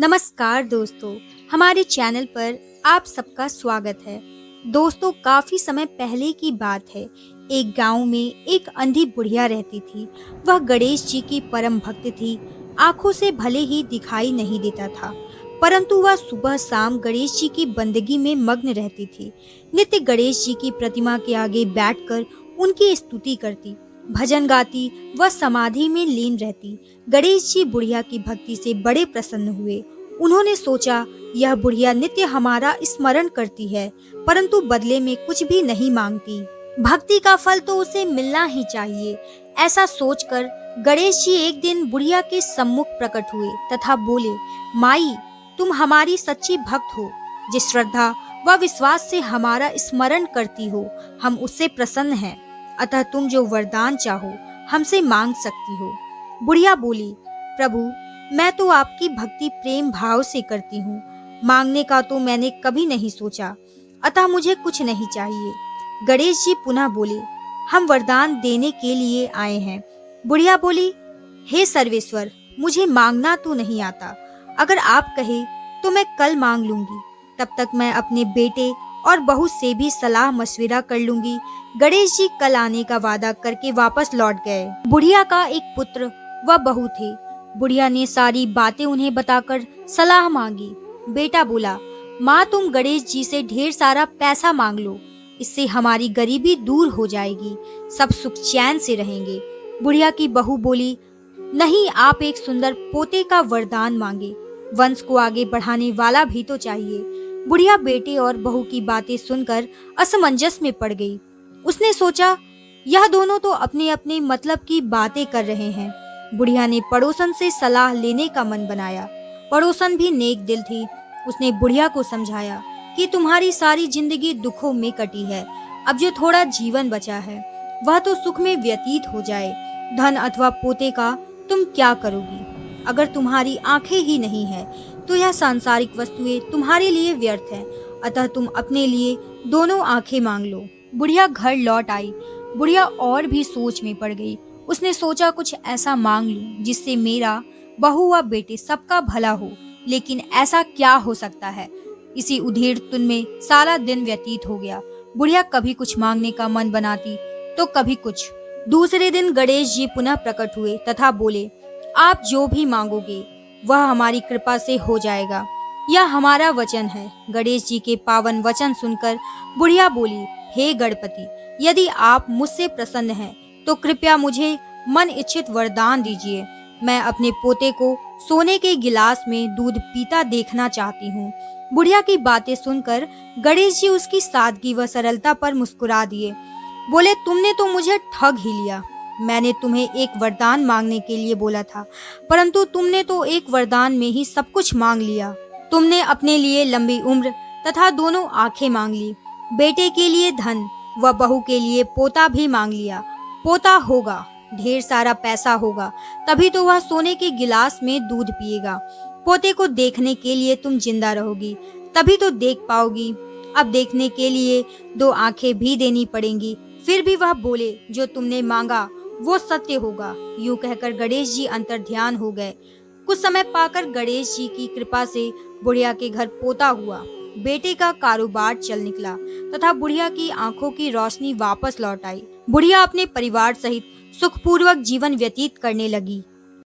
नमस्कार दोस्तों, हमारे चैनल पर आप सबका स्वागत है। दोस्तों, काफी समय पहले की बात है। एक गांव में एक अंधी बुढ़िया रहती थी। वह गणेश जी की परम भक्त थी। आंखों से भले ही दिखाई नहीं देता था, परंतु वह सुबह शाम गणेश जी की बंदगी में मग्न रहती थी। नित्य गणेश जी की प्रतिमा के आगे बैठकर उनकी स्तुति करती, भजन गाती, वह समाधि में लीन रहती। गणेश जी बुढ़िया की भक्ति से बड़े प्रसन्न हुए। उन्होंने सोचा, यह बुढ़िया नित्य हमारा स्मरण करती है, परंतु बदले में कुछ भी नहीं मांगती। भक्ति का फल तो उसे मिलना ही चाहिए। ऐसा सोचकर गणेश जी एक दिन बुढ़िया के सम्मुख प्रकट हुए तथा बोले, माई, तुम हमारी सच्ची भक्त हो। जिस श्रद्धा व विश्वास से हमारा स्मरण करती हो, हम उससे प्रसन्न हैं। अतः तुम जो वरदान चाहो हमसे मांग सकती हो। बुढ़िया बोली, प्रभु, मैं तो आपकी भक्ति प्रेम भाव से करती हूँ। मांगने का तो मैंने कभी नहीं सोचा, अतः मुझे कुछ नहीं चाहिए। गणेश जी पुनः बोले, हम वरदान देने के लिए आए हैं। बुढ़िया बोली, हे सर्वेश्वर, मुझे मांगना तो नहीं आता। अगर आप कहे तो मैं कल मांग लूंगी। तब तक मैं अपने बेटे और बहू से भी सलाह मशविरा कर लूंगी। गणेश जी कल आने का वादा करके वापस लौट गए। बुढ़िया का एक पुत्र व बहू थे। बुढ़िया ने सारी बातें उन्हें बताकर सलाह मांगी। बेटा बोला, माँ, तुम गणेश जी से ढेर सारा पैसा मांग लो, इससे हमारी गरीबी दूर हो जाएगी, सब सुख चैन से रहेंगे। बुढ़िया की बहू बोली, नहीं, आप एक सुंदर पोते का वरदान मांगे, वंश को आगे बढ़ाने वाला भी तो चाहिए। बुढ़िया बेटे और बहू की बातें सुनकर असमंजस में पड़ गई। उसने सोचा, यह दोनों तो अपने अपने मतलब की बातें कर रहे हैं। बुढ़िया ने पड़ोसन से सलाह लेने का मन बनाया। पड़ोसन भी नेक दिल थी। उसने बुढ़िया को समझाया कि तुम्हारी सारी जिंदगी दुखों में कटी है, अब जो थोड़ा जीवन बचा है वह तो सुख में व्यतीत हो जाए। धन अथवा पोते का तुम क्या करोगी? अगर तुम्हारी आंखें ही नहीं है तो यह सांसारिक वस्तुएं तुम्हारे लिए व्यर्थ है। अतः तुम अपने लिए दोनों आंखें मांग लो। बुढ़िया घर लौट आई। बुढ़िया और भी सोच में पड़ गई। उसने सोचा, कुछ ऐसा मांग लूं जिससे मेरा, बहू व बेटे सबका भला हो। लेकिन ऐसा क्या हो सकता है? इसी उधेड़ तुन में सारा दिन व्यतीत हो गया। बुढ़िया कभी कुछ मांगने का मन बनाती तो कभी कुछ। दूसरे दिन गणेश जी पुनः प्रकट हुए तथा बोले, आप जो भी मांगोगे वह हमारी कृपा से हो जाएगा, यह हमारा वचन है। गणेश जी के पावन वचन सुनकर बुढ़िया बोली, हे गणपति, यदि आप मुझसे प्रसन्न हैं तो कृपया मुझे मन इच्छित वरदान दीजिए। मैं अपने पोते को सोने के गिलास में दूध पीता देखना चाहती हूँ। बुढ़िया की बातें सुनकर गणेश जी उसकी सादगी व सरलता पर मुस्कुरा दिए। बोले, तुमने तो मुझे ठग ही लिया। मैंने तुम्हें एक वरदान मांगने के लिए बोला था, परंतु तुमने तो एक वरदान में ही सब कुछ मांग लिया। तुमने अपने लिए लंबी उम्र तथा दोनों आंखें मांग ली, बेटे के लिए धन व बहू के लिए पोता भी मांग लिया। पोता होगा, ढेर सारा पैसा होगा, तभी तो वह सोने के गिलास में दूध पिएगा। पोते को देखने के लिए तुम जिंदा रहोगी, तभी तो देख पाओगी। अब देखने के लिए दो आंखें भी देनी पड़ेंगी, फिर भी वह बोले, जो तुमने मांगा वो सत्य होगा। यूं कहकर गणेश जी अंतर्ध्यान हो गए। कुछ समय पाकर गणेश जी की कृपा से बुढ़िया के घर पोता हुआ। बेटे का कारोबार चल निकला तथा बुढ़िया की आंखों की रोशनी वापस लौट आई। बुढ़िया अपने परिवार सहित सुखपूर्वक जीवन व्यतीत करने लगी।